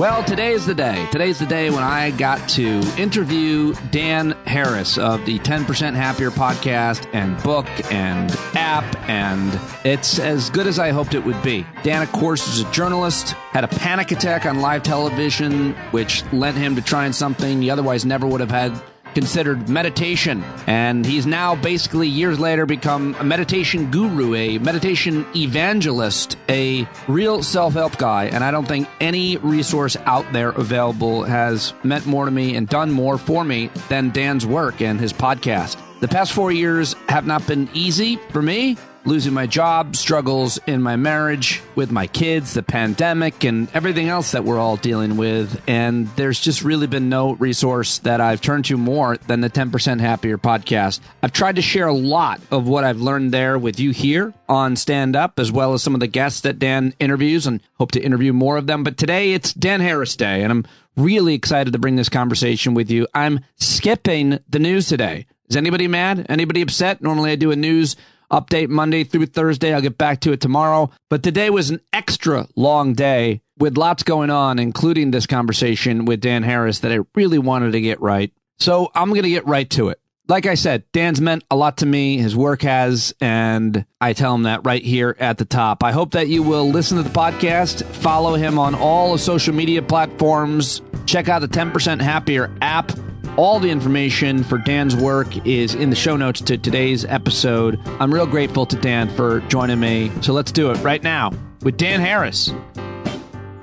Well, today's the day. Today's the day when I got to interview Dan Harris of the 10% Happier podcast and book and app, and it's as good as I hoped it would be. Dan, of course, is a journalist, had a panic attack on live television, which led him to trying something he otherwise never would have had considered, meditation. And he's now basically years later become a meditation guru, a meditation evangelist, a real self-help guy. And I don't think any resource out there available has meant more to me and done more for me than Dan's work and his podcast. The past 4 years have not been easy for me. Losing my job, struggles in my marriage with my kids, the pandemic, and everything else that we're all dealing with. And there's just really been no resource that I've turned to more than the 10% Happier podcast. I've tried to share a lot of what I've learned there with you here on Stand Up, as well as some of the guests that Dan interviews, and hope to interview more of them. But today it's Dan Harris Day, and I'm really excited to bring this conversation with you. I'm skipping the news today. Is anybody mad? Anybody upset? Normally I do a news update Monday through Thursday. I'll get back to it tomorrow. But today was an extra long day with lots going on, including this conversation with Dan Harris that I really wanted to get right. So I'm going to get right to it. Like I said, Dan's meant a lot to me. His work has, and I tell him that right here at the top. I hope that you will listen to the podcast, follow him on all the social media platforms, check out the 10% Happier app. All the information for Dan's work is in the show notes to today's episode. I'm real grateful to Dan for joining me. So let's do it right now with Dan Harris.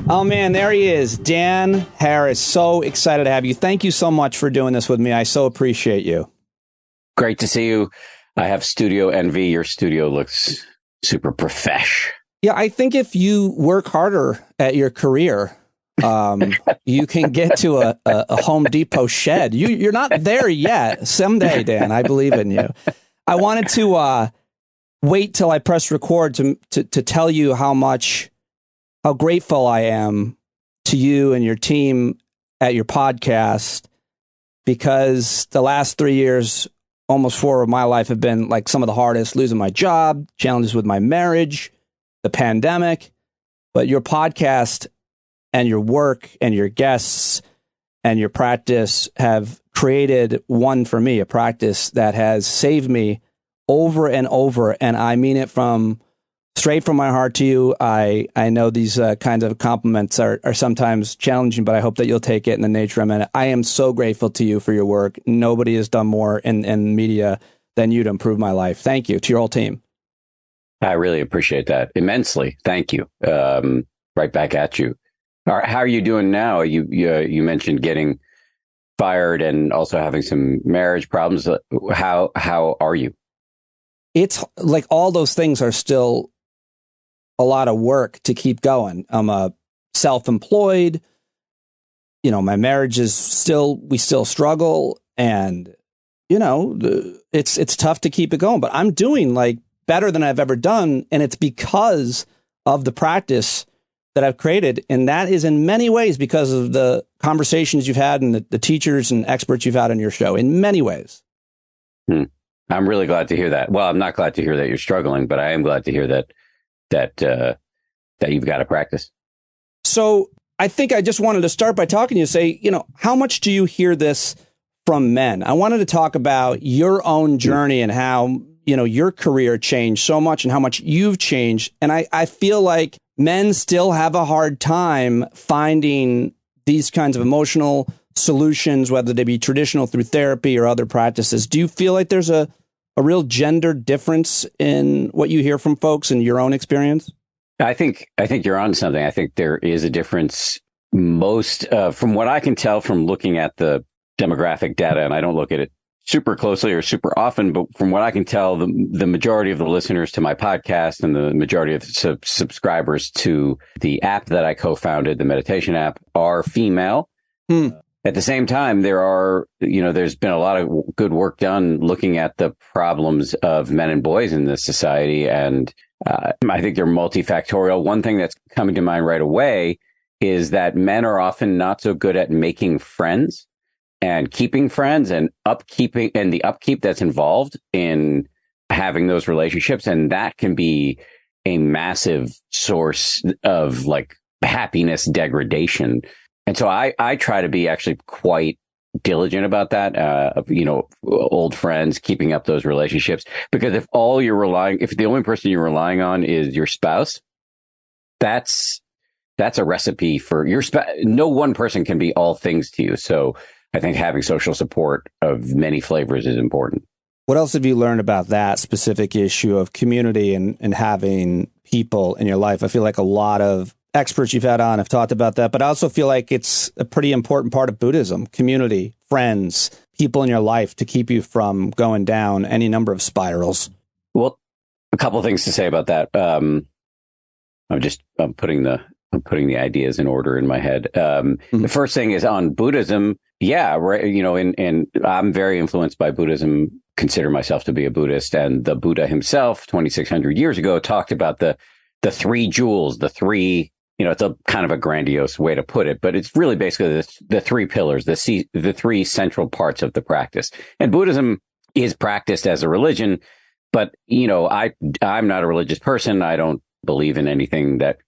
Oh, man, there he is. Dan Harris. So excited to have you. Thank you so much for doing this with me. I so appreciate you. Great to see you. I have studio envy. Your studio looks super profesh. Yeah, I think if you work harder at your career, you can get to a Home Depot shed. You're not there yet. Someday, Dan, I believe in you. I wanted to wait till I press record to tell you how grateful I am to you and your team at your podcast, because the last 3 years, almost 4 of my life, have been like some of the hardest, losing my job, challenges with my marriage, the pandemic. But your podcast and your work and your guests and your practice have created one for me, a practice that has saved me over and over. And I mean it straight from my heart to you. I know these kinds of compliments are sometimes challenging, but I hope that you'll take it in the nature I'm in. I am so grateful to you for your work. Nobody has done more in media than you to improve my life. Thank you to your whole team. I really appreciate that immensely. Thank you. Right back at you. How are you doing now? You mentioned getting fired and also having some marriage problems. How are you? It's like all those things are still a lot of work to keep going. I'm self-employed. You know, my marriage is we still struggle, and you know, it's tough to keep it going. But I'm doing like better than I've ever done, and it's because of the practice that I've created. And that is in many ways because of the conversations you've had and the teachers and experts you've had on your show, in many ways. I'm really glad to hear that. Well, I'm not glad to hear that you're struggling, but I am glad to hear that you've got to practice. So I think I just wanted to start by talking to you, say, you know, how much do you hear this from men? I wanted to talk about your own journey and how, you know, your career changed so much and how much you've changed. And I feel like men still have a hard time finding these kinds of emotional solutions, whether they be traditional through therapy or other practices. Do you feel like there's a real gender difference in what you hear from folks in your own experience? I think you're on something. I think there is a difference. Most from what I can tell from looking at the demographic data, and I don't look at it super closely or super often, but from what I can tell, the majority of the listeners to my podcast and the majority of the subscribers to the app that I co-founded, the meditation app, are female. At the same time, there's been a lot of good work done looking at the problems of men and boys in this society. And I think they're multifactorial. One thing that's coming to mind right away is that men are often not so good at making friends and keeping friends and the upkeep that's involved in having those relationships. And that can be a massive source of like happiness degradation. And so I try to be actually quite diligent about that, old friends, keeping up those relationships, because if the only person you're relying on is your spouse, that's a recipe for your spouse. No one person can be all things to you. So I think having social support of many flavors is important. What else have you learned about that specific issue of community and having people in your life? I feel like a lot of experts you've had on have talked about that, but I also feel like it's a pretty important part of Buddhism: community, friends, people in your life to keep you from going down any number of spirals. Well, a couple of things to say about that. I'm putting the ideas in order in my head. The first thing is on Buddhism. Yeah, right. And I'm very influenced by Buddhism, consider myself to be a Buddhist. And the Buddha himself, 2,600 years ago, talked about the three jewels, the three, it's a kind of a grandiose way to put it, but it's really basically the three pillars, the three central parts of the practice. And Buddhism is practiced as a religion, but, I'm not a religious person. I don't believe in anything that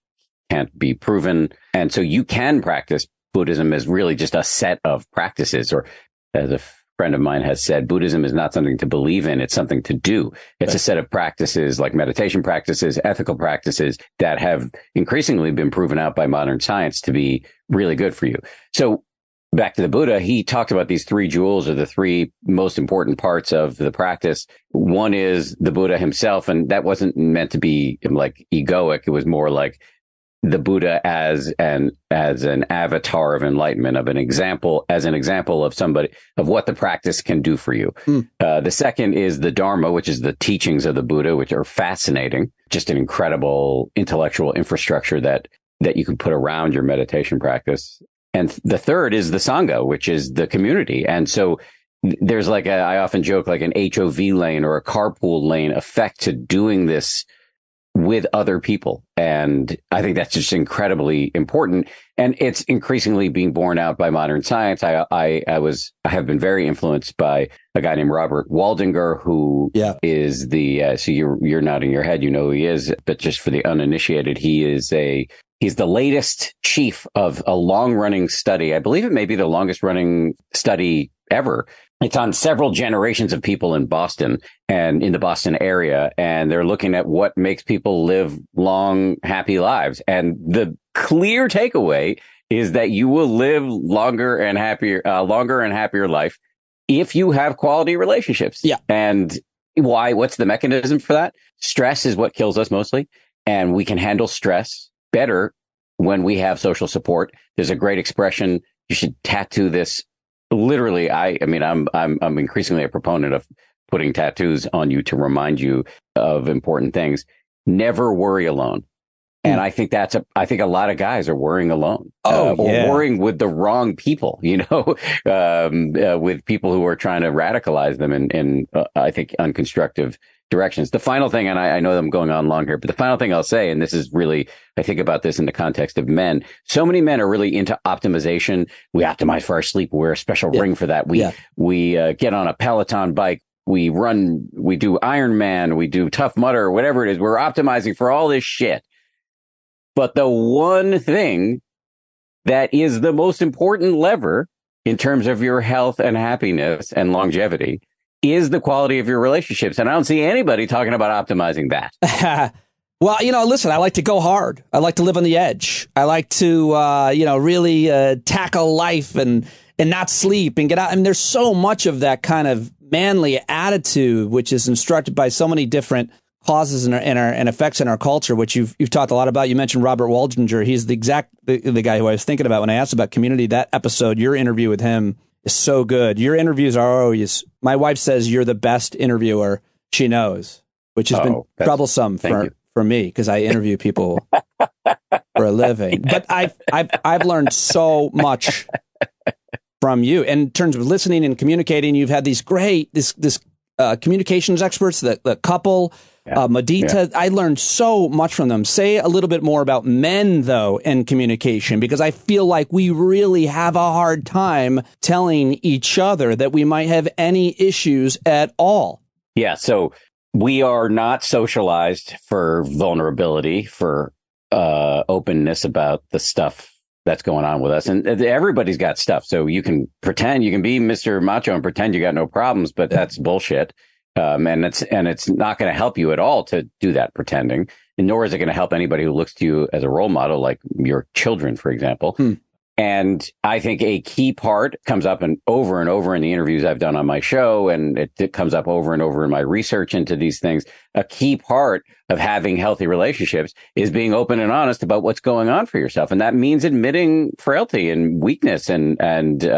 can't be proven. And so you can practice Buddhism as really just a set of practices, or as a friend of mine has said, Buddhism is not something to believe in. It's something to do. It's a set of practices like meditation practices, ethical practices that have increasingly been proven out by modern science to be really good for you. So back to the Buddha, he talked about these three jewels, or the three most important parts of the practice. One is the Buddha himself. And that wasn't meant to be like egoic. It was more like the Buddha as an avatar of enlightenment, of an example of somebody, of what the practice can do for you. The second is the Dharma, which is the teachings of the Buddha, which are fascinating, just an incredible intellectual infrastructure that you can put around your meditation practice. And the third is the Sangha, which is the community. And so there's I often joke, like an HOV lane or a carpool lane effect to doing this with other people. And I think that's just incredibly important. And it's increasingly being borne out by modern science. I have been very influenced by a guy named Robert Waldinger, who is so you're nodding your head, who he is, but just for the uninitiated, he's the latest chief of a long running study. I believe it may be the longest running study ever. It's on several generations of people in Boston and in the Boston area. And they're looking at what makes people live long, happy lives. And the clear takeaway is that you will live longer and happier life if you have quality relationships. Yeah. And why? What's the mechanism for that? Stress is what kills us mostly. And we can handle stress better when we have social support. There's a great expression. You should tattoo this. Literally, I'm increasingly a proponent of putting tattoos on you to remind you of important things. Never worry alone. And I think I think a lot of guys are worrying alone, or worrying with the wrong people, with people who are trying to radicalize them in I think, unconstructive directions. The final thing, and I know I'm going on long here, but the final thing I'll say, and this is really, I think about this in the context of men. So many men are really into optimization. We optimize for our sleep. We wear a special ring for that. We get on a Peloton bike. We run, we do Ironman, we do Tough Mudder, whatever it is. We're optimizing for all this shit. But the one thing that is the most important lever in terms of your health and happiness and longevity is the quality of your relationships. And I don't see anybody talking about optimizing that. Well, listen, I like to go hard. I like to live on the edge. I like to, really tackle life and not sleep and get out. I mean, there's so much of that kind of manly attitude, which is instructed by so many different causes and effects in our culture, which you've talked a lot about. You mentioned Robert Waldinger. He's the guy who I was thinking about when I asked about community. That episode, your interview with him, is so good. Your interviews are always, my wife says you're the best interviewer she knows, which has been troublesome for me, because I interview people for a living. But I've learned so much from you in terms of listening and communicating. You've had these great communications experts, the couple, Medita. Yeah. I learned so much from them. Say a little bit more about men, though, and communication, because I feel like we really have a hard time telling each other that we might have any issues at all. Yeah. So we are not socialized for vulnerability, for openness about the stuff that's going on with us. And everybody's got stuff. So you can pretend, you can be Mr. Macho and pretend you got no problems, but that's bullshit. And it's not going to help you at all to do that pretending. And nor is it going to help anybody who looks to you as a role model, like your children, for example. And I think a key part comes up and over in the interviews I've done on my show, and it comes up over and over in my research into these things. A key part of having healthy relationships is being open and honest about what's going on for yourself. And that means admitting frailty and weakness and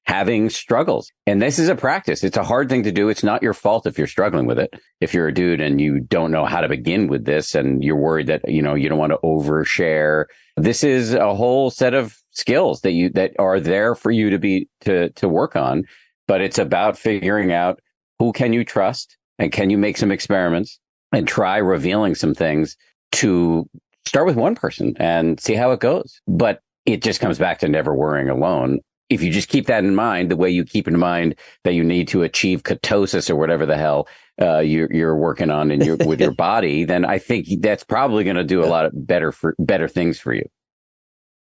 having struggles. And this is a practice. It's a hard thing to do. It's not your fault if you're struggling with it. If you're a dude and you don't know how to begin with this and you're worried that, you don't want to overshare, this is a whole set of skills that are there for you to work on. But it's about figuring out who can you trust and can you make some experiments and try revealing some things to start with one person and see how it goes. But it just comes back to never worrying alone. If you just keep that in mind, the way you keep in mind that you need to achieve ketosis or whatever the hell you're working on with your body, then I think that's probably going to do a lot of better things for you.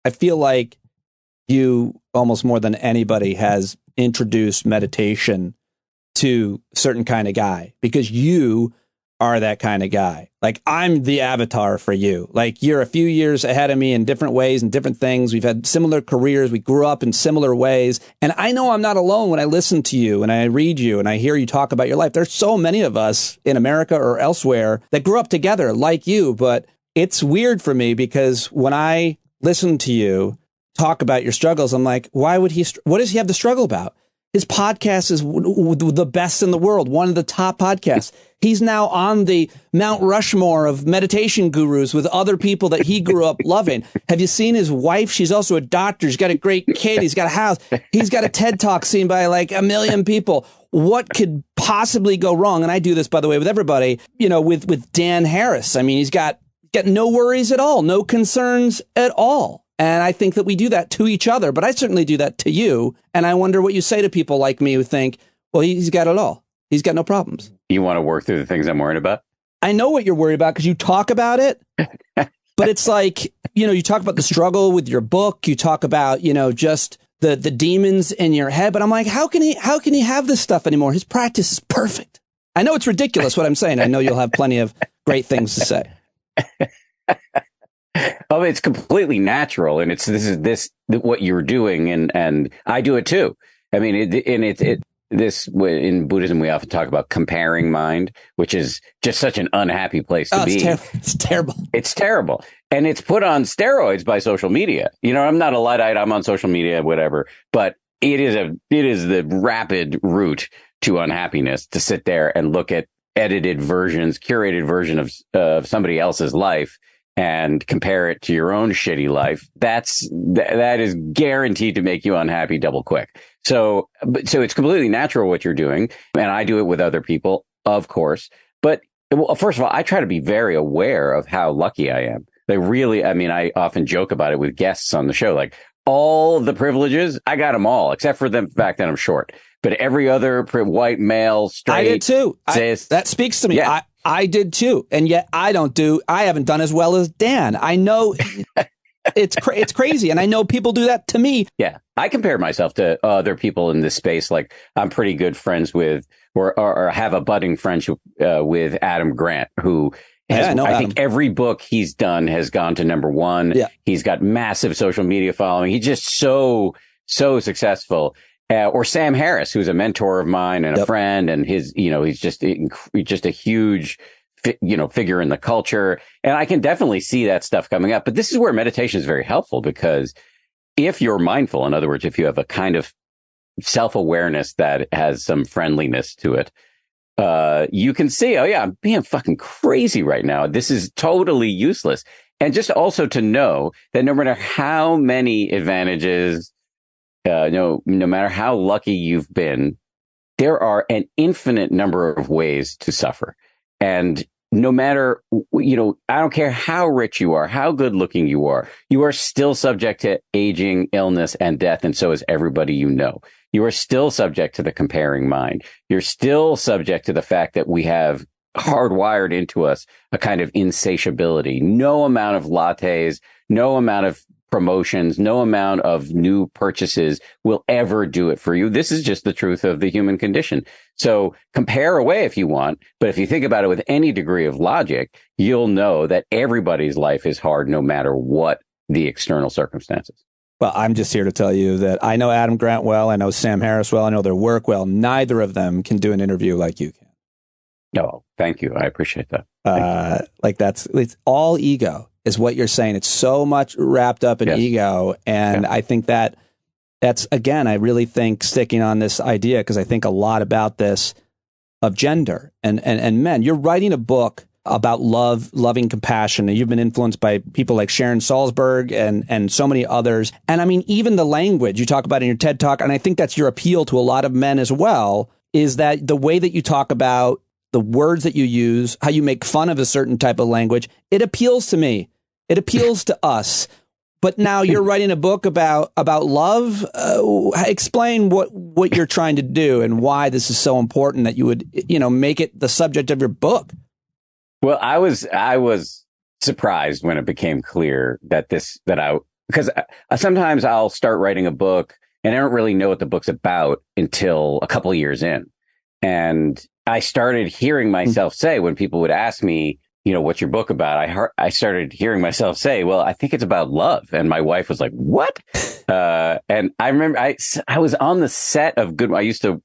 I feel like you, almost more than anybody, has introduced meditation to a certain kind of guy, because you are that kind of guy. Like, I'm the avatar for you. Like, you're a few years ahead of me in different ways and different things. We've had similar careers. We grew up in similar ways. And I know I'm not alone when I listen to you and I read you and I hear you talk about your life. There's so many of us in America or elsewhere that grew up together like you. But it's weird for me because when I listen to you talk about your struggles, I'm like, what does he have to struggle about? His podcast is the best in the world, one of the top podcasts. He's now on the Mount Rushmore of meditation gurus with other people that he grew up loving. Have you seen his wife? She's also a doctor. She's got a great kid. He's got a house. He's got a TED Talk seen by like 1 million people. What could possibly go wrong? And I do this, by the way, with everybody, with Dan Harris. I mean, he's got no worries at all, no concerns at all. And I think that we do that to each other, but I certainly do that to you. And I wonder what you say to people like me who think, well, he's got it all. He's got no problems. You want to work through the things I'm worried about? I know what you're worried about because you talk about it, but it's like, you talk about the struggle with your book. You talk about, just the demons in your head. But I'm like, how can he have this stuff anymore? His practice is perfect. I know it's ridiculous what I'm saying. I know you'll have plenty of great things to say. Oh, it's completely natural, and this what you're doing, and I do it too. I mean, in Buddhism we often talk about comparing mind, which is just such an unhappy place to be. It's terrible. It's terrible, and it's put on steroids by social media. I'm not a Luddite. I'm on social media, whatever, but it is the rapid route to unhappiness to sit there and look at curated version of somebody else's life and compare it to your own shitty life. That is guaranteed to make you unhappy double quick. So it's completely natural what you're doing. And I do it with other people, of course. But first of all, I try to be very aware of how lucky I am. I often joke about it with guests on the show, like all the privileges, I got them all, except for the fact that I'm short. But every other white male, straight. I did too. That speaks to me. Yeah. I did too. And yet I haven't done as well as Dan. I know it's crazy. And I know people do that to me. Yeah. I compare myself to other people in this space. Like, I'm pretty good friends with, or have a budding friendship with Adam Grant, who I think every book he's done has gone to number 1. Yeah. He's got massive social media following. He's just so successful. Or Sam Harris, who's a mentor of mine and a friend, and he's just a huge, figure in the culture. And I can definitely see that stuff coming up. But this is where meditation is very helpful, because if you're mindful, in other words, if you have a kind of self-awareness that has some friendliness to it, you can see, oh yeah, I'm being fucking crazy right now. This is totally useless. And just also to know that no matter how many advantages, no matter how lucky you've been, there are an infinite number of ways to suffer. And no matter, I don't care how rich you are, how good looking you are still subject to aging, illness, and death. And so is everybody you know. You are still subject to the comparing mind. You're still subject to the fact that we have hardwired into us a kind of insatiability. No amount of lattes, no amount of promotions, no amount of new purchases will ever do it for you. This is just the truth of the human condition. So compare away if you want, but if you think about it with any degree of logic, you'll know that everybody's life is hard no matter what the external circumstances. Well, I'm just here to tell you that I know Adam Grant well, I know Sam Harris well, I know their work well. Neither of them can do an interview like you can. No, thank you. I appreciate that. It's all ego is what you're saying. It's so much wrapped up in ego. And I think that's, again, I really think sticking on this idea, because I think a lot about this of gender and men. You're writing a book about love, loving compassion. And you've been influenced by people like Sharon Salzberg and so many others. And I mean, even the language you talk about in your TED Talk, and I think that's your appeal to a lot of men as well, is that the way that you talk about the words that you use, how you make fun of a certain type of language, it appeals to me. It appeals to us. But now you're writing a book about love. Explain what you're trying to do and why this is so important that you would, make it the subject of your book. Well, I was surprised when it became clear because sometimes I'll start writing a book and I don't really know what the book's about until a couple of years in. And I started hearing myself say, when people would ask me, what's your book about? I started hearing myself say, well, I think it's about love. And my wife was like, what? And I remember I was on the set of I used to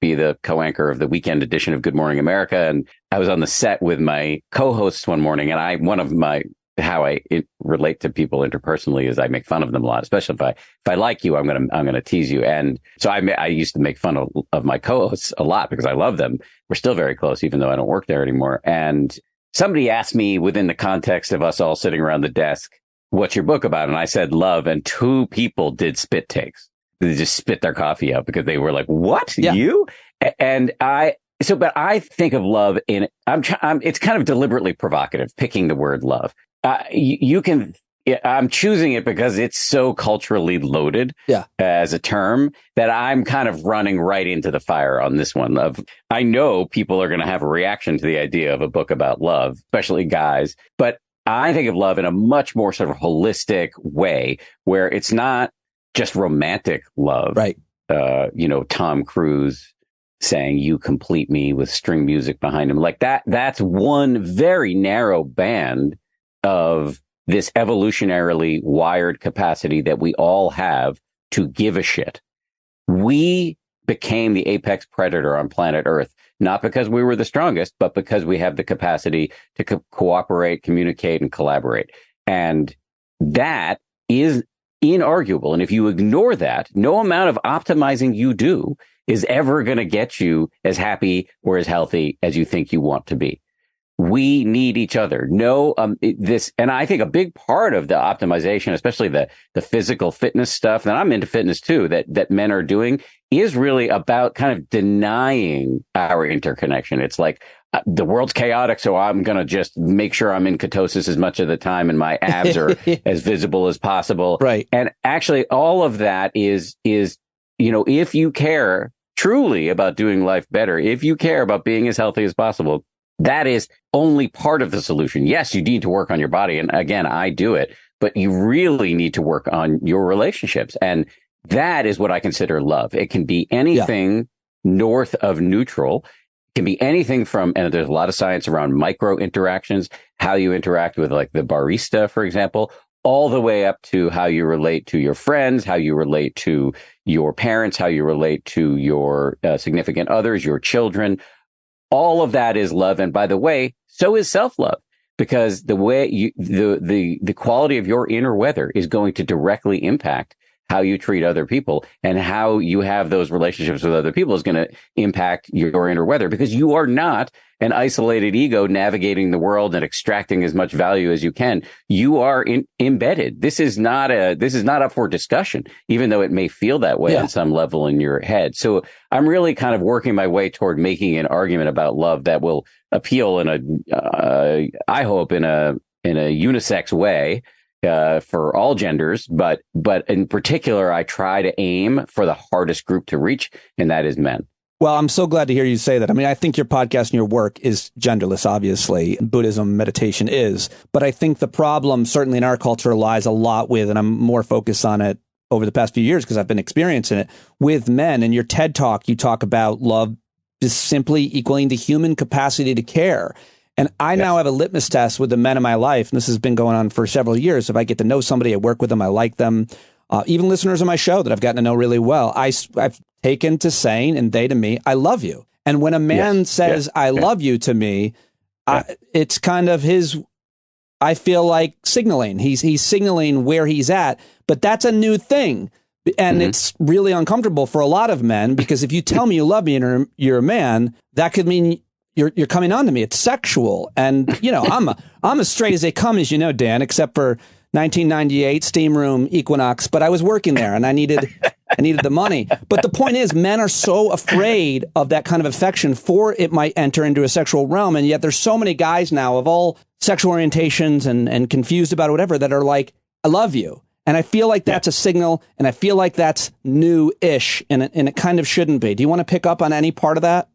be the co-anchor of the weekend edition of Good Morning America. And I was on the set with my co-hosts one morning. And how I relate to people interpersonally is I make fun of them a lot, especially if I like you, I'm going to tease you. And so I used to make fun of my co-hosts a lot because I love them. We're still very close, even though I don't work there anymore. And somebody asked me within the context of us all sitting around the desk, what's your book about? And I said, love. And two people did spit takes. They just spit their coffee out because they were like, what? Yeah. You? And but I think of love it's kind of deliberately provocative, picking the word love. I'm choosing it because it's so culturally loaded as a term that I'm kind of running right into the fire on this one. I know people are going to have a reaction to the idea of a book about love, especially guys, but I think of love in a much more sort of holistic way where it's not just romantic love. Right. Tom Cruise saying you complete me with string music behind him like that. That's one very narrow band of this evolutionarily wired capacity that we all have to give a shit. We became the apex predator on planet Earth, not because we were the strongest, but because we have the capacity to cooperate, communicate, and collaborate. And that is inarguable. And if you ignore that, no amount of optimizing you do is ever going to get you as happy or as healthy as you think you want to be. We need each other. And I think a big part of the optimization, especially the physical fitness stuff, and I'm into fitness too, that men are doing, is really about kind of denying our interconnection. It's like the world's chaotic, so I'm going to just make sure I'm in ketosis as much of the time and my abs are as visible as possible. Right. And actually all of that is, if you care truly about doing life better, if you care about being as healthy as possible, that is only part of the solution. Yes, you need to work on your body. And again, I do it, but you really need to work on your relationships. And that is what I consider love. It can be anything north of neutral. It can be anything from, and there's a lot of science around micro interactions, how you interact with like the barista, for example, all the way up to how you relate to your friends, how you relate to your parents, how you relate to your significant others, your children. All of that is love. And by the way, so is self-love, because the way the quality of your inner weather is going to directly impact how you treat other people, and how you have those relationships with other people is going to impact your inner weather, because you are not an isolated ego navigating the world and extracting as much value as you can. You are embedded. This is not up for discussion, even though it may feel that way on some level in your head. So I'm really kind of working my way toward making an argument about love that will appeal I hope in a unisex way, for all genders, but in particular, I try to aim for the hardest group to reach, and that is men. Well, I'm so glad to hear you say that. I mean, I think your podcast and your work is genderless, obviously. Buddhism, meditation is. But I think the problem, certainly in our culture, lies a lot with, and I'm more focused on it over the past few years because I've been experiencing it, with men. In your TED Talk, you talk about love is simply equaling the human capacity to care. And I now have a litmus test with the men in my life, and this has been going on for several years. If I get to know somebody, I work with them, I like them. Even listeners of my show that I've gotten to know really well, I've taken to saying, and they to me, I love you. And when a man says, I love you to me, it's kind of his, I feel like signaling. He's signaling where he's at, but that's a new thing. And it's really uncomfortable for a lot of men, because if you tell me you love me and you're a man, that could mean you're coming on to me. It's sexual. And, you know, I'm as straight as they come, as you know, Dan, except for 1998 steam room Equinox, but I was working there and I needed the money. But the point is, men are so afraid of that kind of affection, for it might enter into a sexual realm. And yet there's so many guys now of all sexual orientations and confused about whatever that are like, I love you. And I feel like that's a signal, and I feel like that's new-ish, and it kind of shouldn't be. Do you want to pick up on any part of that?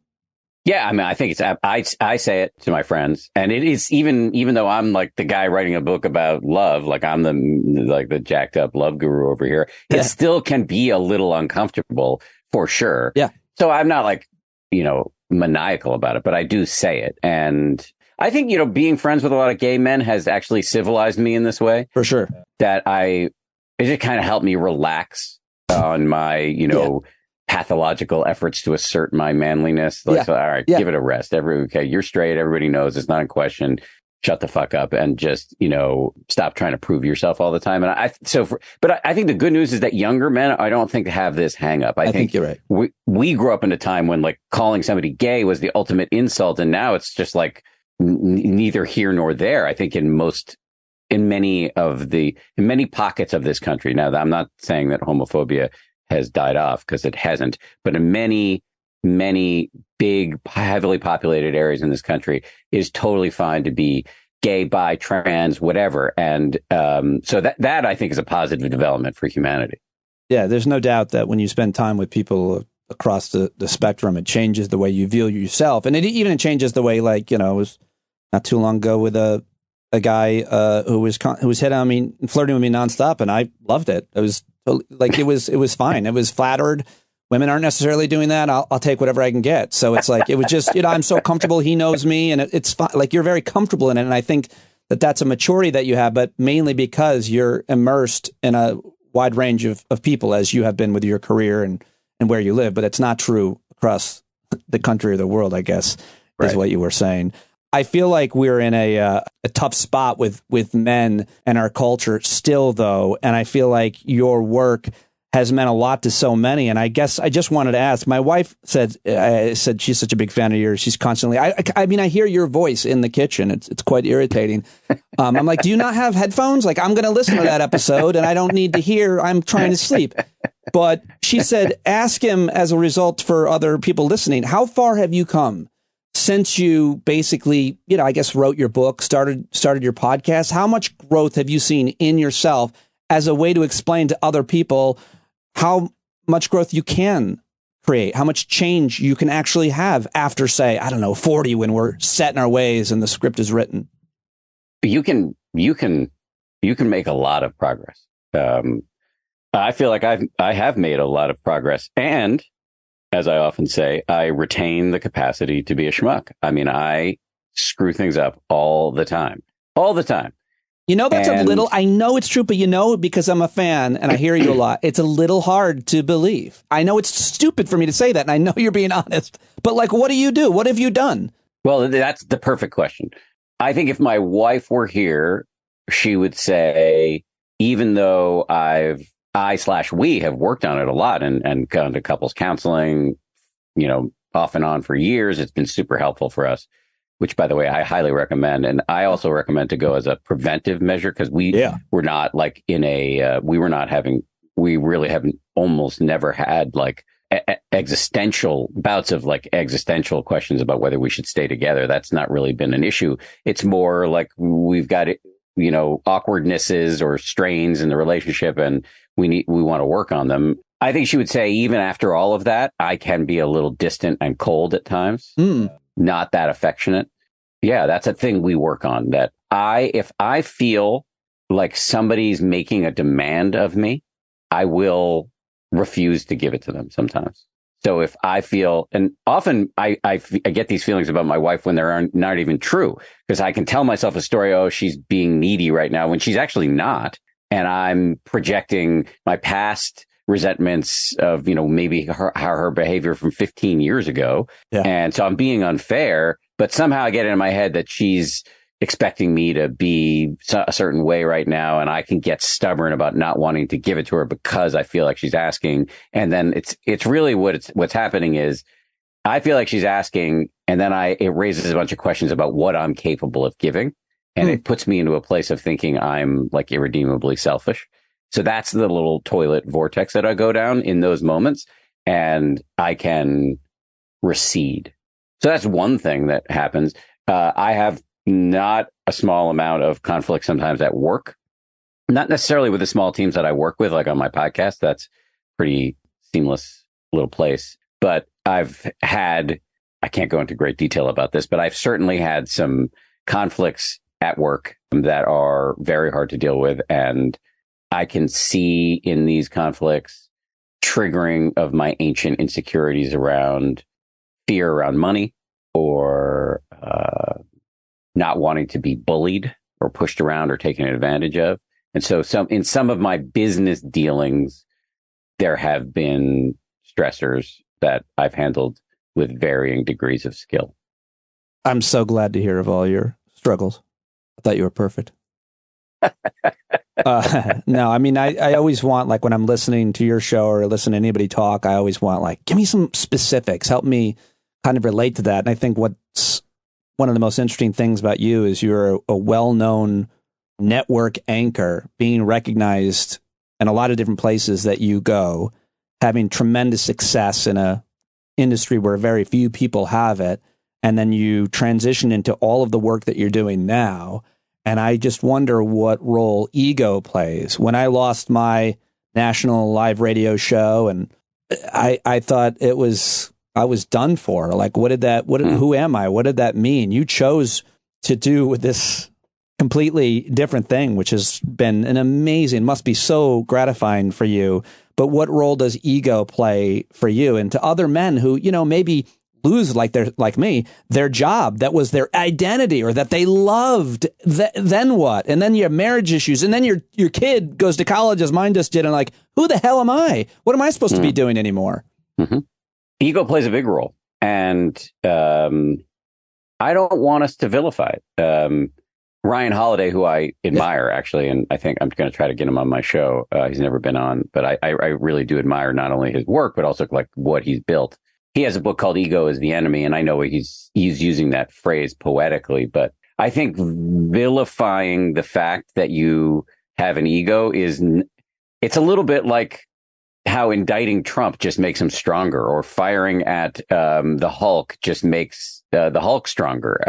Yeah, I mean, I think I say it to my friends, and it is even though I'm like the guy writing a book about love, like I'm the jacked up love guru over here, it still can be a little uncomfortable for sure. Yeah. So I'm not like, you know, maniacal about it, but I do say it. And I think, you know, being friends with a lot of gay men has actually civilized me in this way. For sure. That it just kind of helped me relax on my, you know, pathological efforts to assert my manliness. Like, so, all right, give it a rest. Okay, you're straight. Everybody knows it's not in question. Shut the fuck up and just, you know, stop trying to prove yourself all the time. And I think the good news is that younger men, I don't think have this hang up. I think you're right. We grew up in a time when like calling somebody gay was the ultimate insult. And now it's just like neither here nor there. I think in many pockets of this country. Now, I'm not saying that homophobia has died off, because it hasn't, but in many, many big, heavily populated areas in this country, it is totally fine to be gay, bi, trans, whatever. And so that I think is a positive development for humanity. Yeah, there's no doubt that when you spend time with people across the spectrum, it changes the way you view yourself. And it changes the way, like, you know, it was not too long ago with a guy who was hit on me, flirting with me nonstop, and I loved it. It was like it was fine. It was flattered. Women aren't necessarily doing that. I'll take whatever I can get. So it's like, it was just, you know, I'm so comfortable. He knows me, and it's fine. Like, you're very comfortable in it, and I think that's a maturity that you have, but mainly because you're immersed in a wide range of people, as you have been with your career and where you live. But it's not true across the country or the world, I guess, is what you were saying. I feel like we're in a tough spot with men and our culture still, though. And I feel like your work has meant a lot to so many. And I guess I just wanted to ask, my wife said she's such a big fan of yours. She's constantly, I mean, I hear your voice in the kitchen. It's quite irritating. I'm like, do you not have headphones? Like, I'm going to listen to that episode and I don't need to hear, I'm trying to sleep. But she said, ask him, as a result, for other people listening, how far have you come since you basically, you know, I guess wrote your book, started your podcast? How much growth have you seen in yourself as a way to explain to other people how much growth you can create, how much change you can actually have after, say, I don't know, 40, when we're set in our ways and the script is written? You can make a lot of progress. I feel like I have made a lot of progress, and as I often say, I retain the capacity to be a schmuck. I mean, I screw things up all the time. You know, that's a little, I know it's true, but you know, because I'm a fan and I hear you a lot, it's a little hard to believe. I know it's stupid for me to say that, and I know you're being honest, but like, what do you do? What have you done? Well, that's the perfect question. I think if my wife were here, she would say, even though we have worked on it a lot and gone to couples counseling, you know, off and on for years. It's been super helpful for us, which, by the way, I highly recommend. And I also recommend to go as a preventive measure, because we really haven't almost never had like existential bouts of like existential questions about whether we should stay together. That's not really been an issue. It's more like we've got, you know, awkwardnesses or strains in the relationship, and we want to work on them. I think she would say, even after all of that, I can be a little distant and cold at times, not that affectionate. Yeah, that's a thing we work on. That if I feel like somebody's making a demand of me, I will refuse to give it to them sometimes. So if I feel, and often I get these feelings about my wife when they're not even true, because I can tell myself a story, oh, she's being needy right now, when she's actually not. And I'm projecting my past resentments of, maybe her behavior from 15 years ago. Yeah. And so I'm being unfair, but somehow I get it in my head that she's expecting me to be a certain way right now. And I can get stubborn about not wanting to give it to her because I feel like she's asking. And then it's really what's happening is I feel like she's asking, and then it raises a bunch of questions about what I'm capable of giving. And it puts me into a place of thinking I'm like irredeemably selfish. So that's the little toilet vortex that I go down in those moments, and I can recede. So that's one thing that happens. I have not a small amount of conflict sometimes at work, not necessarily with the small teams that I work with, like on my podcast. That's pretty seamless little place. But I can't go into great detail about this, but I've certainly had some conflicts at work that are very hard to deal with. And I can see in these conflicts triggering of my ancient insecurities around fear around money, or not wanting to be bullied or pushed around or taken advantage of. And so in some of my business dealings, there have been stressors that I've handled with varying degrees of skill. I'm so glad to hear of all your struggles. I thought you were perfect. No, I mean, I always want, like, when I'm listening to your show or listen to anybody talk, I always want, like, give me some specifics, help me kind of relate to that. And I think what's one of the most interesting things about you is you're a well-known network anchor, being recognized in a lot of different places that you go, having tremendous success in a industry where very few people have it. And then you transition into all of the work that you're doing now. And I just wonder what role ego plays. When I lost my national live radio show, and I thought I was done for. Like, who am I? What did that mean? You chose to do this completely different thing, which has been must be so gratifying for you. But what role does ego play for you? And to other men who, maybe lose, like me, their job that was their identity or that they loved, then what? And then you have marriage issues, and then your kid goes to college as mine just did, and like, who the hell am I? What am I supposed to be doing anymore? Mm-hmm. Ego plays a big role, and I don't want us to vilify it. Ryan Holiday, who I admire, actually, and I think I'm going to try to get him on my show. He's never been on, but I really do admire not only his work, but also like what he's built. He has a book called Ego is the Enemy, and I know he's using that phrase poetically, but I think vilifying the fact that you have an ego it's a little bit like how indicting Trump just makes him stronger, or firing at the Hulk just makes the Hulk stronger.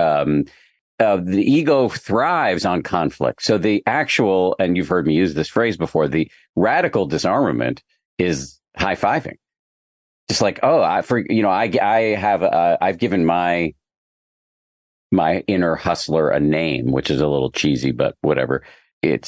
The ego thrives on conflict. So the actual, and you've heard me use this phrase before, the radical disarmament is high-fiving. Just like, I've given my inner hustler a name, which is a little cheesy, but whatever. There's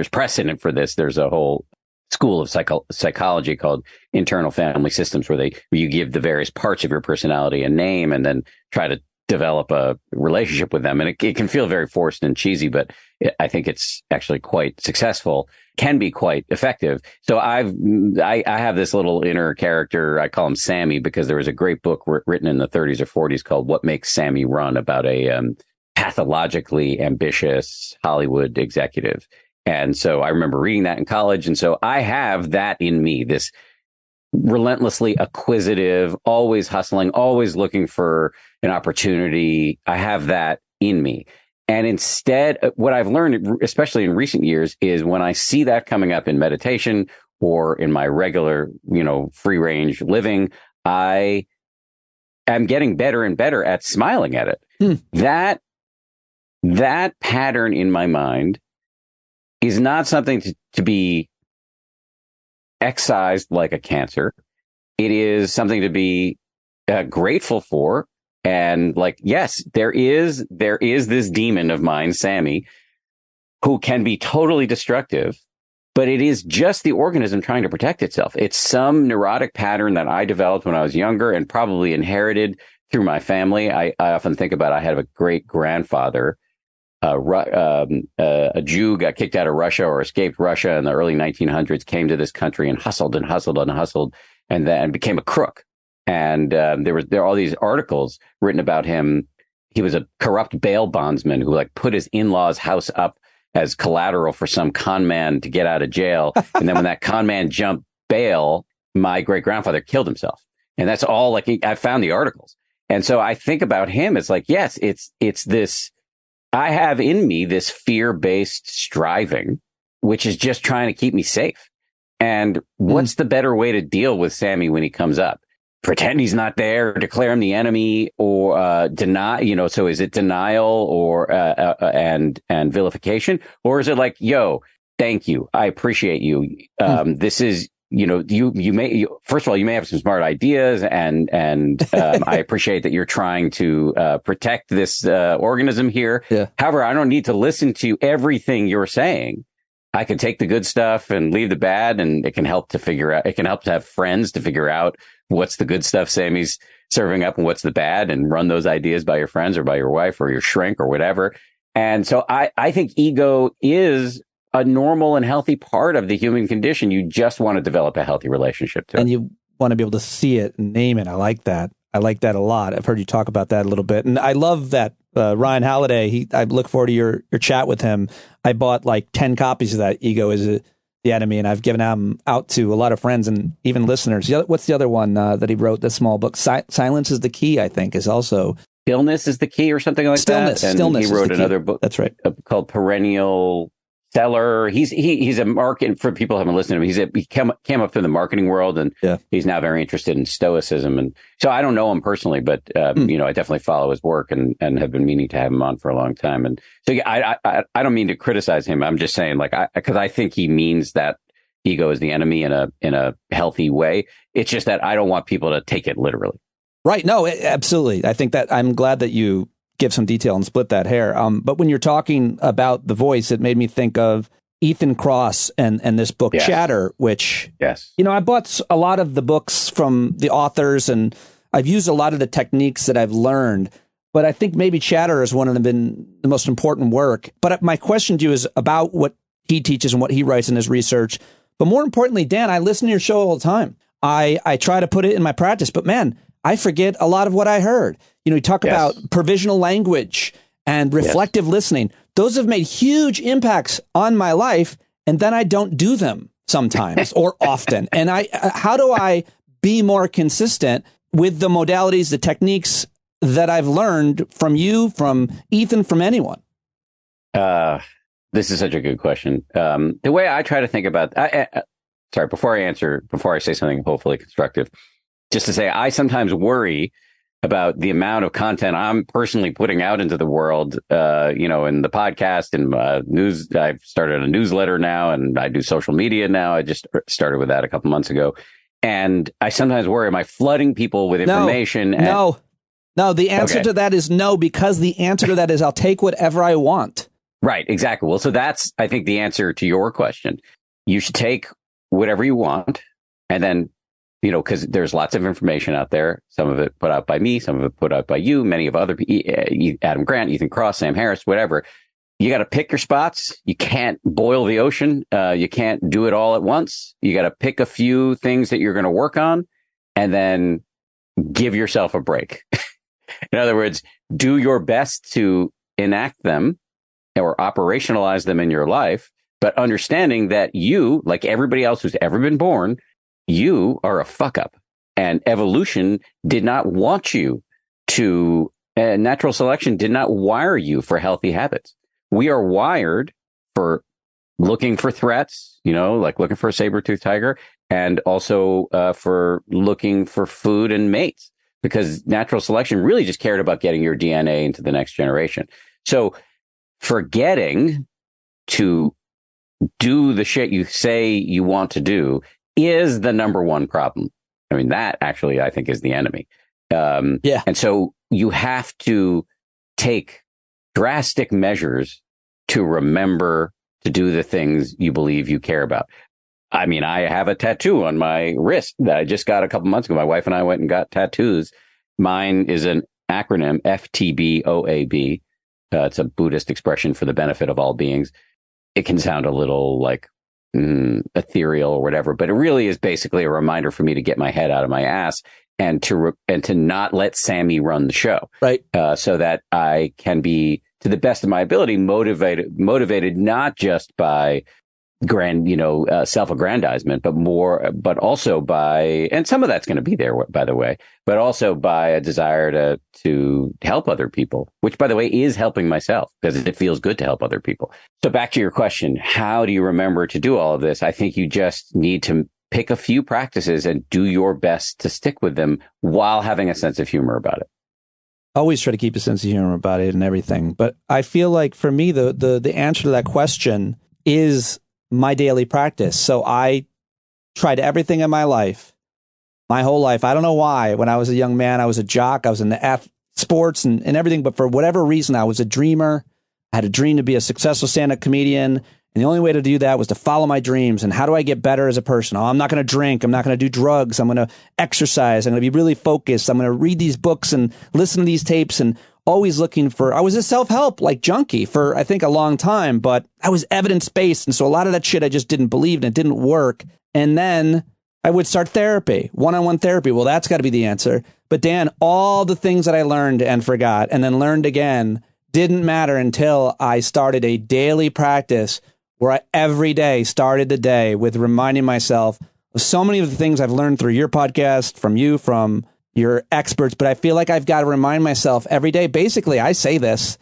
precedent for this. There's a whole school of psychology called internal family systems, where you give the various parts of your personality a name and then try to develop a relationship with them. And it can feel very forced and cheesy, but I think it's actually quite successful, can be quite effective. So I have this little inner character. I call him Sammy, because there was a great book written in the 30s or 40s called What Makes Sammy Run, about a pathologically ambitious Hollywood executive. And so I remember reading that in college. And so I have that in me, this relentlessly acquisitive, always hustling, always looking for an opportunity. I have that in me. And instead, what I've learned, especially in recent years, is when I see that coming up in meditation or in my regular, free range living, I am getting better and better at smiling at it. That pattern in my mind is not something to be excised like a cancer. It is something to be grateful for. And like, yes, there is this demon of mine, Sammy, who can be totally destructive, but it is just the organism trying to protect itself. It's some neurotic pattern that I developed when I was younger and probably inherited through my family. I often think about, I had a great grandfather, a Jew, got kicked out of Russia or escaped Russia in the early 1900s, came to this country and hustled and hustled and hustled, and then became a crook. And there are all these articles written about him. He was a corrupt bail bondsman who like put his in-laws' house up as collateral for some con man to get out of jail. And then when that con man jumped bail, my great grandfather killed himself. And that's all like, I found the articles. And so I think about him. It's like, yes, it's this, I have in me this fear-based striving, which is just trying to keep me safe. And what's the better way to deal with Sammy when he comes up? Pretend he's not there, declare him the enemy, or deny, so is it denial or and vilification? Or is it like, yo, thank you, I appreciate you. This is, first of all, you may have some smart ideas, and I appreciate that you're trying to protect this organism here. Yeah. However, I don't need to listen to everything you're saying. I can take the good stuff and leave the bad, and it can help to have friends to figure out what's the good stuff Sammy's serving up and what's the bad, and run those ideas by your friends or by your wife or your shrink or whatever. And so I think ego is a normal and healthy part of the human condition. You just want to develop a healthy relationship to it. And you want to be able to see it and name it. I like that. I like that a lot. I've heard you talk about that a little bit. And I love that Ryan Halliday, I look forward to your chat with him. I bought like 10 copies of that, Ego is the Enemy, and I've given them out to a lot of friends and even listeners. What's the other one that he wrote, the small book? Silence is the Key, I think, is also... Stillness is the Key or something like that. And Stillness he wrote another book. That's right. Called Perennial Seller. He's a market, for people who haven't listened to him. He came up through the marketing world, and he's now very interested in stoicism. And so I don't know him personally, but I definitely follow his work and have been meaning to have him on for a long time. And so I don't mean to criticize him. I'm just saying, like, because I think he means that ego is the enemy in a healthy way. It's just that I don't want people to take it literally. Right. No, absolutely. I think that I'm glad that you give some detail and split that hair. But when you're talking about the voice, it made me think of Ethan Kross and this book, Chatter, which, I bought a lot of the books from the authors, and I've used a lot of the techniques that I've learned. But I think maybe Chatter is one of the most important work. But my question to you is about what he teaches and what he writes in his research. But more importantly, Dan, I listen to your show all the time. I try to put it in my practice, but man, I forget a lot of what I heard. You talk about provisional language and reflective listening. Those have made huge impacts on my life, and then I don't do them sometimes or often. And how do I be more consistent with the modalities, the techniques that I've learned from you, from Ethan, from anyone? This is such a good question. The way I try to think about, before I say something hopefully constructive, just to say, I sometimes worry about the amount of content I'm personally putting out into the world, in the podcast and news. I've started a newsletter now, and I do social media now. I just started with that a couple months ago. And I sometimes worry, am I flooding people with information? No. The answer to that is no, because the answer to that is I'll take whatever I want. Right, exactly. Well, so that's, I think, the answer to your question. You should take whatever you want, and then, because there's lots of information out there, some of it put out by me, some of it put out by you, many of other people, Adam Grant, Ethan Kross, Sam Harris, whatever. You got to pick your spots. You can't boil the ocean. You can't do it all at once. You got to pick a few things that you're going to work on, and then give yourself a break. In other words, do your best to enact them or operationalize them in your life, but understanding that you, like everybody else who's ever been born, you are a fuck up, and evolution did not want you to, natural selection did not wire you for healthy habits. We are wired for looking for threats, like looking for a saber-toothed tiger, and also for looking for food and mates, because natural selection really just cared about getting your DNA into the next generation. So forgetting to do the shit you say you want to do is the number one problem. I mean, that actually, I think, is the enemy. And so you have to take drastic measures to remember to do the things you believe you care about. I mean, I have a tattoo on my wrist that I just got a couple months ago. My wife and I went and got tattoos. Mine is an acronym, FTBOAB. It's a Buddhist expression for the benefit of all beings. It can sound a little like ethereal or whatever, but it really is basically a reminder for me to get my head out of my ass and to not let Sammy run the show. Right. So that I can be, to the best of my ability, motivated not just by self-aggrandizement, but also by, and some of that's going to be there, by the way, but also by a desire to help other people, which, by the way, is helping myself because it feels good to help other people. So back to your question, how do you remember to do all of this? I think you just need to pick a few practices and do your best to stick with them while having a sense of humor about it. Always try to keep a sense of humor about it and everything. But I feel like for me, the answer to that question is my daily practice. So I tried everything in my life, my whole life. I don't know why. When I was a young man, I was a jock. I was into sports and everything. But for whatever reason, I was a dreamer. I had a dream to be a successful stand-up comedian. And the only way to do that was to follow my dreams. And how do I get better as a person? Oh, I'm not going to drink. I'm not going to do drugs. I'm going to exercise. I'm going to be really focused. I'm going to read these books and listen to these tapes and always looking for, I was a self-help like junkie for, I think, a long time, but I was evidence-based. And so a lot of that shit I just didn't believe and it didn't work. And then I would start therapy, one-on-one therapy. Well, that's got to be the answer. But Dan, all the things that I learned and forgot and then learned again didn't matter until I started a daily practice where I every day started the day with reminding myself of so many of the things I've learned through your podcast, from you, from your experts. But I feel like I've got to remind myself every day. Basically, I say this.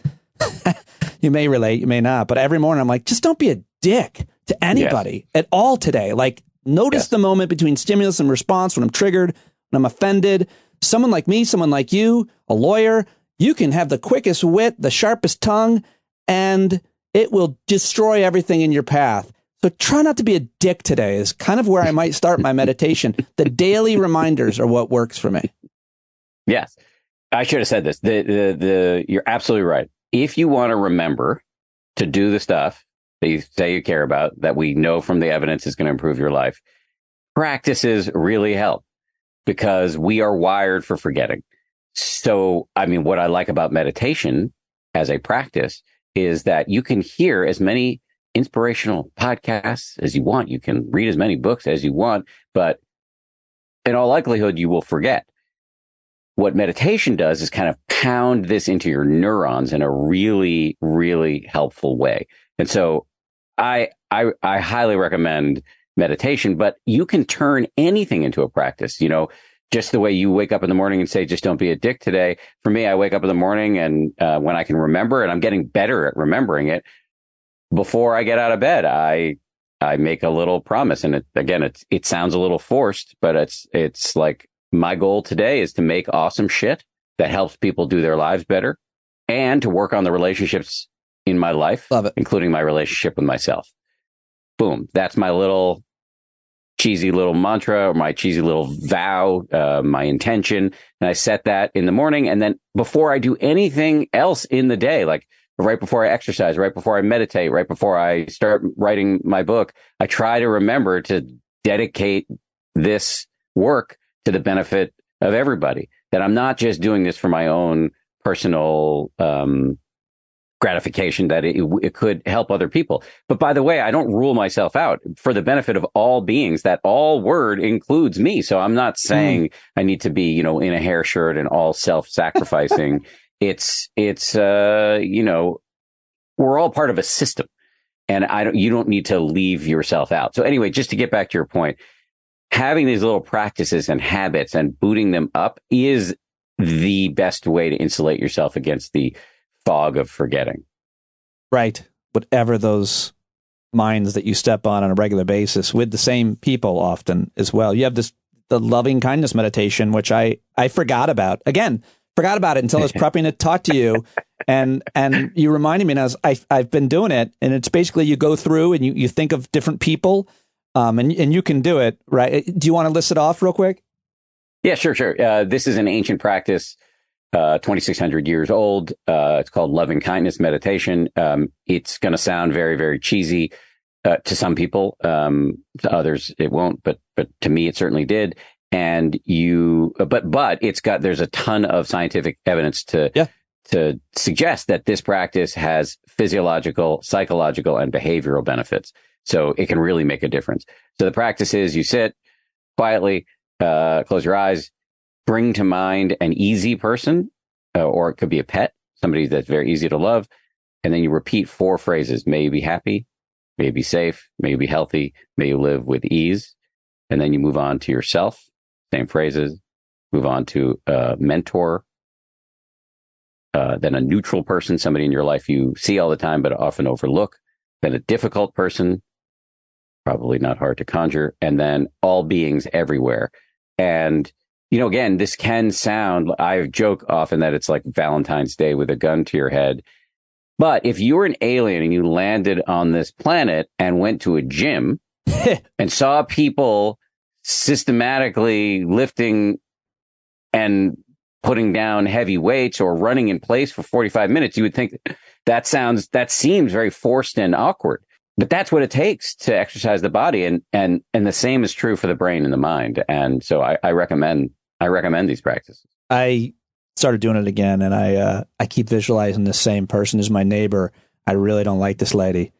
You may relate, you may not. But every morning I'm like, just don't be a dick to anybody at all today. Like, notice the moment between stimulus and response when I'm triggered, when I'm offended. Someone like me, someone like you, a lawyer, you can have the quickest wit, the sharpest tongue, and it will destroy everything in your path. So try not to be a dick today is kind of where I might start my meditation. The daily reminders are what works for me. Yes. I should have said this. You're absolutely right. If you want to remember to do the stuff that you say you care about, that we know from the evidence is going to improve your life, practices really help because we are wired for forgetting. So, I mean, what I like about meditation as a practice is that you can hear as many inspirational podcasts as you want. You can read as many books as you want, but in all likelihood, you will forget. What meditation does is kind of pound this into your neurons in a really, really helpful way. And so I highly recommend meditation, but you can turn anything into a practice, just the way you wake up in the morning and say, just don't be a dick today. For me, I wake up in the morning and when I can remember, and I'm getting better at remembering it, before I get out of bed, I make a little promise. And it sounds a little forced, but it's like my goal today is to make awesome shit that helps people do their lives better and to work on the relationships in my life, including my relationship with myself. Boom. That's my little cheesy little mantra or my cheesy little vow, my intention. And I set that in the morning. And then before I do anything else in the day, like right before I exercise, right before I meditate, right before I start writing my book, I try to remember to dedicate this work to the benefit of everybody, that I'm not just doing this for my own personal gratification, that it could help other people. But by the way, I don't rule myself out. For the benefit of all beings, that all word includes me. So I'm not saying I need to be, in a hair shirt and all self-sacrificing. It's we're all part of a system, and you don't need to leave yourself out. So anyway, just to get back to your point, having these little practices and habits and booting them up is the best way to insulate yourself against the fog of forgetting. Right. Whatever those mines that you step on a regular basis with the same people often as well. You have the loving kindness meditation, which I forgot about. Again, forgot about it until I was prepping to talk to you. And you reminded me, and I've been doing it. And it's basically you go through and you think of different people And you can do it, right? Do you want to list it off real quick? Yeah, sure. This is an ancient practice, 2,600 years old. It's called loving kindness meditation. It's going to sound very, very cheesy to some people. To others, it won't. But to me, it certainly did. And there's a ton of scientific evidence to suggest that this practice has physiological, psychological, and behavioral benefits. So it can really make a difference. So the practice is you sit quietly, close your eyes, bring to mind an easy person, or it could be a pet, somebody that's very easy to love. And then you repeat 4 phrases. May you be happy. May you be safe. May you be healthy. May you live with ease. And then you move on to yourself. Same phrases. Move on to a mentor. Then a neutral person, somebody in your life you see all the time but often overlook. Then a difficult person, probably not hard to conjure. And then all beings everywhere. And, again, this can sound, I joke often that it's like Valentine's Day with a gun to your head. But if you were an alien and you landed on this planet and went to a gym and saw people systematically lifting and putting down heavy weights or running in place for 45 minutes, you would think that seems very forced and awkward. But that's what it takes to exercise the body. And the same is true for the brain and the mind. And so I recommend these practices. I started doing it again, and I keep visualizing the same person as my neighbor. I really don't like this lady.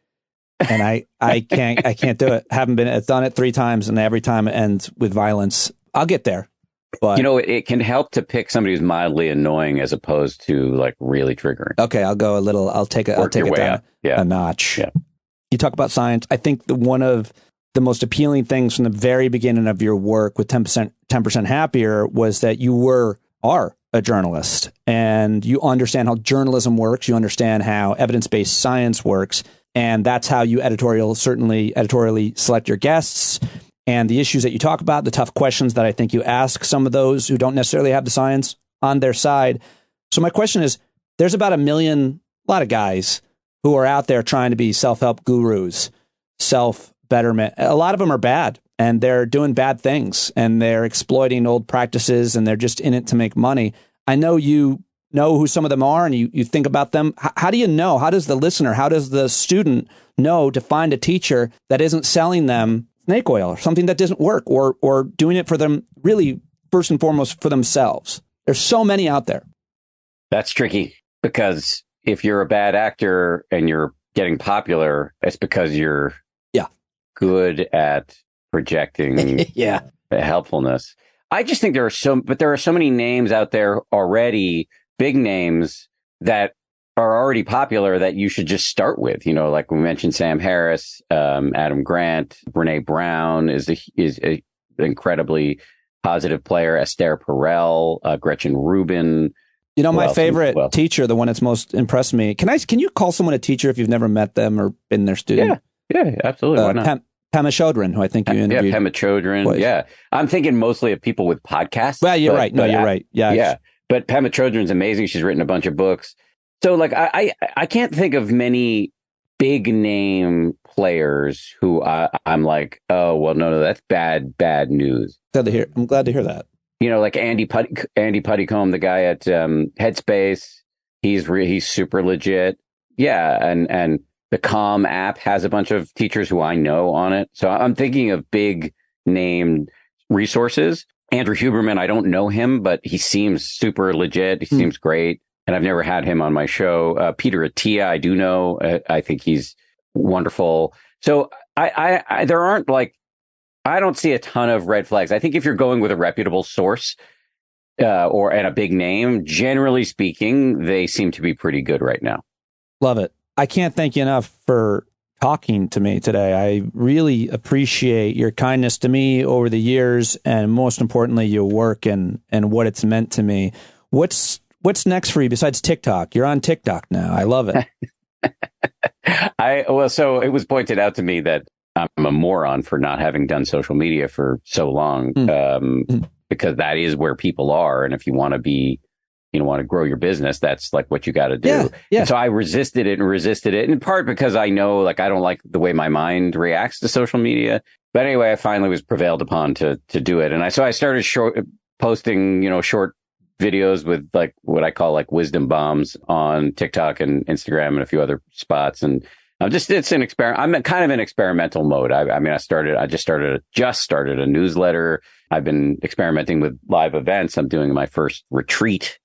And I can't do it. I've done it 3 times, and every time it ends with violence. I'll get there. But it can help to pick somebody who's mildly annoying as opposed to like really triggering. Okay, I'll take it down a notch. Yeah. You talk about science. I think one of the most appealing things from the very beginning of your work with 10% Happier was that you are a journalist, and you understand how journalism works. You understand how evidence-based science works, and that's how you editorially select your guests. And the issues that you talk about, the tough questions that I think you ask some of those who don't necessarily have the science on their side. So my question is, there's about a lot of guys who are out there trying to be self-help gurus, self-betterment. A lot of them are bad, and they're doing bad things, and they're exploiting old practices, and they're just in it to make money. I know you know who some of them are, and you think about them. How do you know? How does the listener, how does the student know to find a teacher that isn't selling them snake oil or something that doesn't work, or doing it for them, really, first and foremost, for themselves? There's so many out there. That's tricky, because if you're a bad actor and you're getting popular, it's because you're good at projecting helpfulness. I just think there are so many names out there already, big names that are already popular that you should just start with. Like we mentioned, Sam Harris, Adam Grant, Brene Brown is an incredibly positive player. Esther Perel, Gretchen Rubin. My favorite teacher, the one that's most impressed me. Can you call someone a teacher if you've never met them or been their student? Yeah, absolutely. Why not? Pema Chodron, who I think you interviewed. Yeah, Pema Chodron. Yeah. I'm thinking mostly of people with podcasts. Well, you're right. No, you're right. Yeah. Yeah. But Pema Chodron's amazing. She's written a bunch of books. So like, I can't think of many big name players who I'm like, oh, well, no, that's bad news. I'm glad to hear that. Like Andy Puttycombe, the guy at Headspace, he's super legit. Yeah. And the Calm app has a bunch of teachers who I know on it. So I'm thinking of big name resources. Andrew Huberman, I don't know him, but he seems super legit. He seems great. And I've never had him on my show. Peter Attia, I do know. I think he's wonderful. So I don't see a ton of red flags. I think if you're going with a reputable source and a big name, generally speaking, they seem to be pretty good right now. Love it. I can't thank you enough for talking to me today. I really appreciate your kindness to me over the years, and most importantly, your work and what it's meant to me. What's next for you besides TikTok? You're on TikTok now. I love it. So it was pointed out to me that I'm a moron for not having done social media for so long, because that is where people are. And if you want to grow your business, that's like what you got to do. Yeah. And so I resisted it, in part because I know, like, I don't like the way my mind reacts to social media. But anyway, I finally was prevailed upon to do it. And I started posting, short videos with like what I call like wisdom bombs on TikTok and Instagram and a few other spots. And it's an experiment. I'm kind of in experimental mode. I just started a newsletter. I've been experimenting with live events. I'm doing my first retreat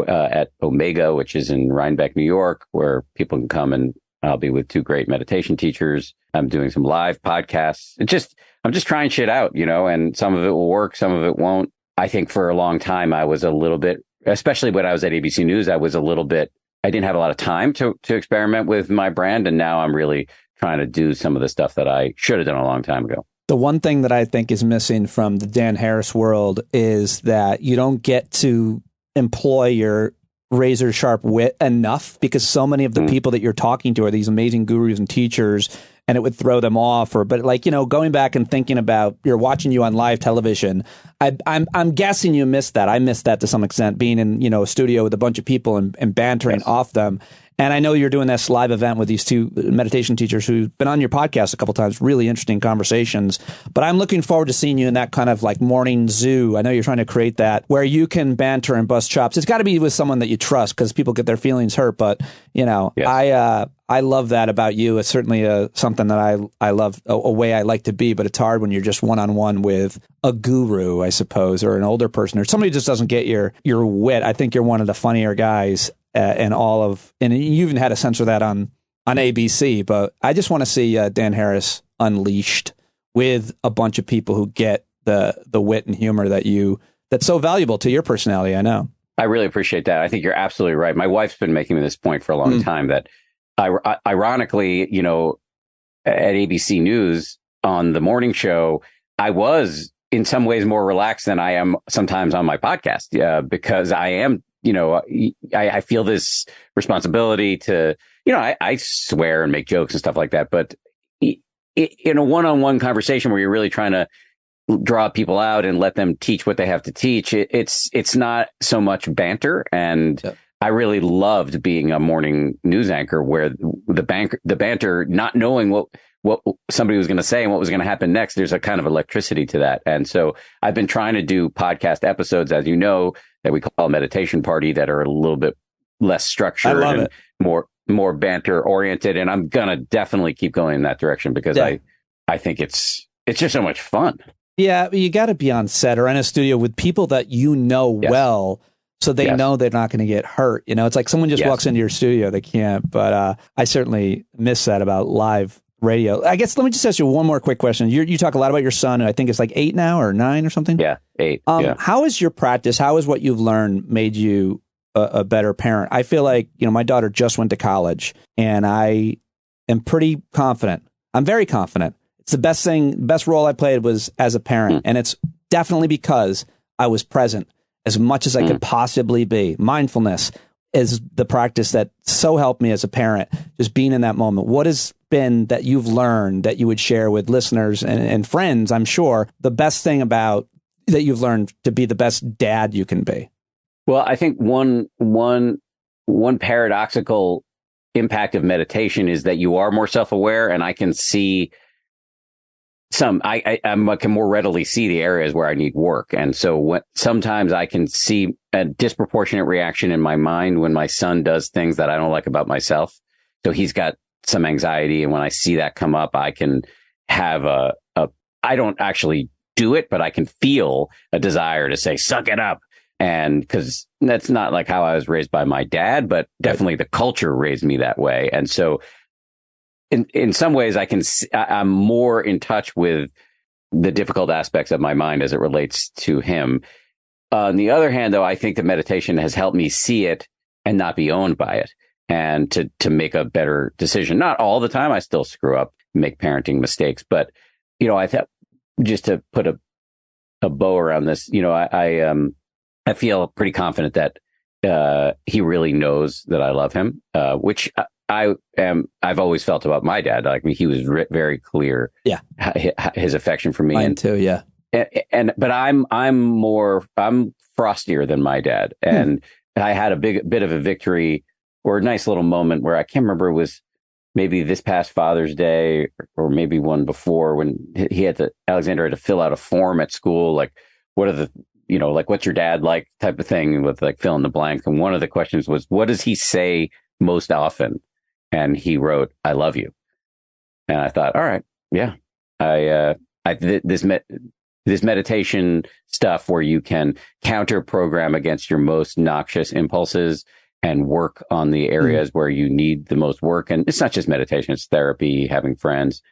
at Omega, which is in Rhinebeck, New York, where people can come, and I'll be with two great meditation teachers. I'm doing some live podcasts. I'm just trying shit out, and some of it will work, some of it won't. I think for a long time, I was a little bit, especially when I was at ABC News, I didn't have a lot of time to experiment with my brand. And now I'm really trying to do some of the stuff that I should have done a long time ago. The one thing that I think is missing from the Dan Harris world is that you don't get to employ your razor sharp wit enough, because so many of the people that you're talking to are these amazing gurus and teachers, and it would throw them off. But going back and thinking about, you're watching you on live television, I'm guessing you missed that. I missed that to some extent, being in a studio with a bunch of people and bantering off them. And I know you're doing this live event with these two meditation teachers who've been on your podcast a couple of times, really interesting conversations. But I'm looking forward to seeing you in that kind of like morning zoo. I know you're trying to create that where you can banter and bust chops. It's got to be with someone that you trust, because people get their feelings hurt. But, I love that about you. It's certainly something that I love, a way I like to be, but it's hard when you're just one-on-one with a guru, I suppose, or an older person, or somebody who just doesn't get your wit. I think you're one of the funnier guys. And you even had a sense of that on ABC, but I just want to see Dan Harris unleashed with a bunch of people who get the wit and humor that's so valuable to your personality. I know. I really appreciate that. I think you're absolutely right. My wife's been making me this point for a long time that ironically, at ABC News on the morning show, I was in some ways more relaxed than I am sometimes on my podcast, because I am, I feel this responsibility to, I swear and make jokes and stuff like that. But in a one-on-one conversation where you're really trying to draw people out and let them teach what they have to teach, it's not so much banter. And I really loved being a morning news anchor where the banter, not knowing what somebody was going to say and what was going to happen next, there's a kind of electricity to that. And so I've been trying to do podcast episodes, as you know, that we call Meditation Party, that are a little bit less structured and more banter oriented. And I'm going to definitely keep going in that direction, because I think it's just so much fun. Yeah, you got to be on set or in a studio with people that well, so they know they're not going to get hurt. It's like someone just walks into your studio, they can't. But I certainly miss that about live radio. I guess let me just ask you one more quick question. You talk a lot about your son, who I think is like 8 now or 9 or something. Yeah, 8. How is your practice? How is what you've learned made you a better parent? I feel like, my daughter just went to college, and I am pretty confident. I'm very confident. It's the best role I played was as a parent. And it's definitely because I was present as much as I could possibly be. Mindfulness is the practice that so helped me as a parent, just being in that moment. What has been that you've learned that you would share with listeners and friends, I'm sure, the best thing about that you've learned to be the best dad you can be? Well, I think one paradoxical impact of meditation is that you are more self-aware, and I can see I can more readily see the areas where I need work. And so sometimes I can see a disproportionate reaction in my mind when my son does things that I don't like about myself. So he's got some anxiety. And when I see that come up, I can have I don't actually do it, but I can feel a desire to say, suck it up. And because that's not like how I was raised by my dad, but definitely the culture raised me that way. And so in some ways, I'm more in touch with the difficult aspects of my mind as it relates to him. On the other hand, though, I think that meditation has helped me see it and not be owned by it, and to make a better decision. Not all the time. I still screw up, make parenting mistakes. But, I thought, just to put a bow around this, I feel pretty confident that he really knows that I love him, which I've always felt about my dad. Like, he was very clear. Yeah. His affection for me. Mine too. Yeah. But I'm frostier than my dad. And I had a bit of a victory, or a nice little moment where I can't remember, it was maybe this past Father's Day or maybe one before, when Alexander had to fill out a form at school, like what are the, like what's your dad like type of thing, with like fill in the blank. And one of the questions was, what does he say most often? And he wrote, "I love you." And I thought, all right, yeah, this meditation stuff where you can counter program against your most noxious impulses and work on the areas where you need the most work. And it's not just meditation, it's therapy, having friends,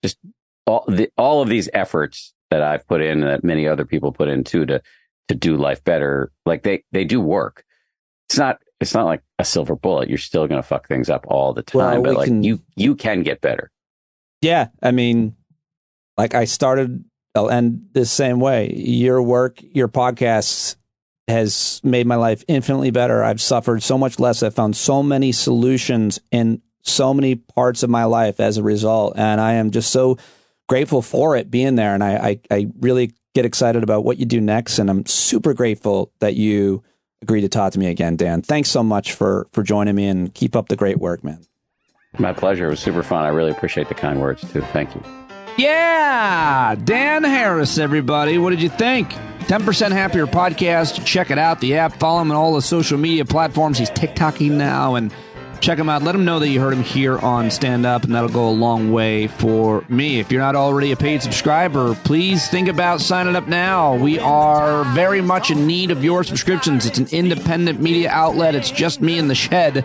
just all of these efforts that I've put in, that many other people put in too, to do life better. Like they do work. It's not like a silver bullet. You're still going to fuck things up all the time, but you can get better. Yeah. I mean, like I'll end this same way. Your work, your podcasts has made my life infinitely better. I've suffered so much less. I've found so many solutions in so many parts of my life as a result. And I am just so grateful for it being there. And I really get excited about what you do next. And I'm super grateful that you agreed to talk to me again, Dan. Thanks so much for joining me, and keep up the great work, man. My pleasure. It was super fun. I really appreciate the kind words too. Thank you. Yeah, Dan Harris, everybody. What did you think? 10% Happier Podcast. Check it out. The app. Follow him on all the social media platforms. He's TikToking now, and check him out. Let him know that you heard him here on Stand Up, and that'll go a long way for me. If you're not already a paid subscriber, please think about signing up now. We are very much in need of your subscriptions. It's an independent media outlet. It's just me in the shed,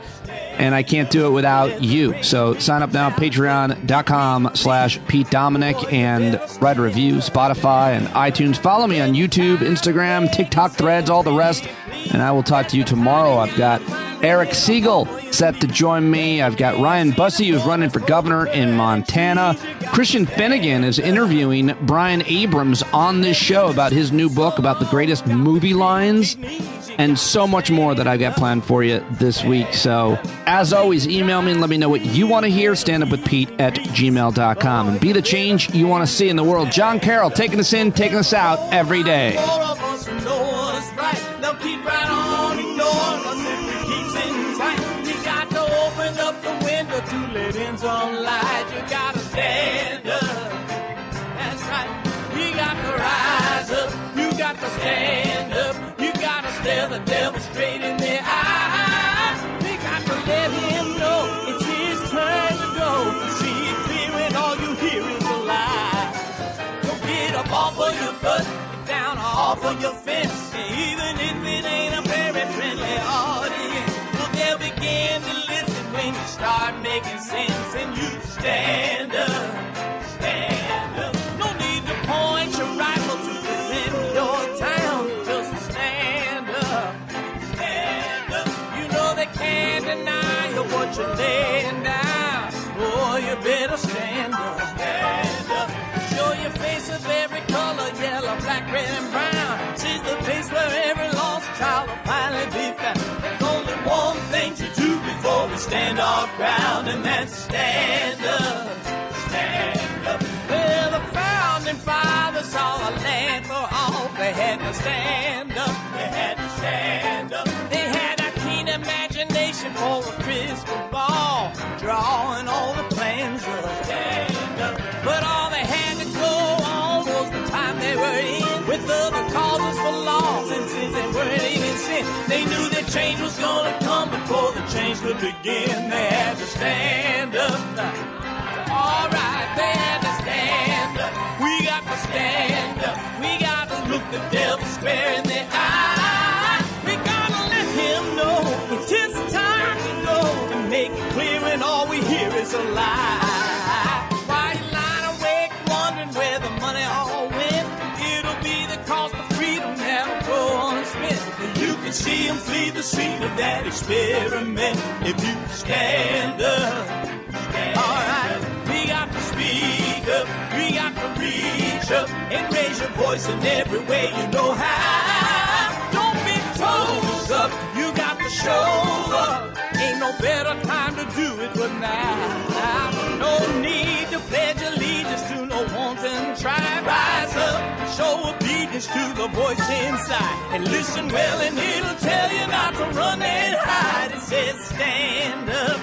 and I can't do it without you. So sign up now, patreon.com/Pete Dominic, and write a review, Spotify and iTunes. Follow me on YouTube, Instagram, TikTok, Threads, all the rest. And I will talk to you tomorrow. I've got Eric Siegel set to join me. I've got Ryan Bussey, who's running for governor in Montana. Christian Finnegan is interviewing Brian Abrams on this show about his new book about the greatest movie lines, and so much more that I got planned for you this week. So, as always, email me and let me know what you want to hear. standupwithpete@gmail.com. And be the change you want to see in the world. Jon Carroll, taking us in, taking us out every day. Keep right on ignoring us if we keep sitting tight. We got to open up the window to let in some light. You gotta stand up. That's right. We got to rise up. You got to stand up. You gotta stare the devil straight in the eye. We got to let him know it's his turn to go. See it clear when all you hear is a lie. So get up off of your butt, get down off of your fence. Even if it ain't a very friendly audience, well, they'll begin to listen when you start making sense. And you stand up, stand up. No need to point your rifle to defend your town. Just stand up, stand up. You know they can't deny you what you're laying down. Boy, you better stand up, stand up. Show your face of every color, yellow, black, red, and brown. She's the place where every lost child will finally be found. There's only one thing to do before we stand our ground, and that's stand up, stand up. Well, the founding fathers saw a land for all. They had to stand up, they had to stand up. They had a keen imagination for a crystal ball, drawing all the plans of stand up. But all they had to go on was the time they were in, with other causes for laws, and since they weren't even sin, they knew that change was gonna come before the change could begin. They had to stand up. All right, they had to stand up. We got to stand up. We got to look the devil square in the eye. We gotta let him know it's his time to go, and make it clear when all we hear is a lie. Why you lying awake wondering where the money all went? It'll be the cost of freedom that'll go unspent. You can see him flee the scene of that experiment if you stand up. All right, we got to speak up. We got to reach up and raise your voice in every way you know how. Don't be toes up. You got to show up. Ain't no better time to do it but now. No need to pledge allegiance to no wanton tribe. Rise up, show obedience to the voice inside, and listen well and it'll tell you not to run and hide. It says stand up.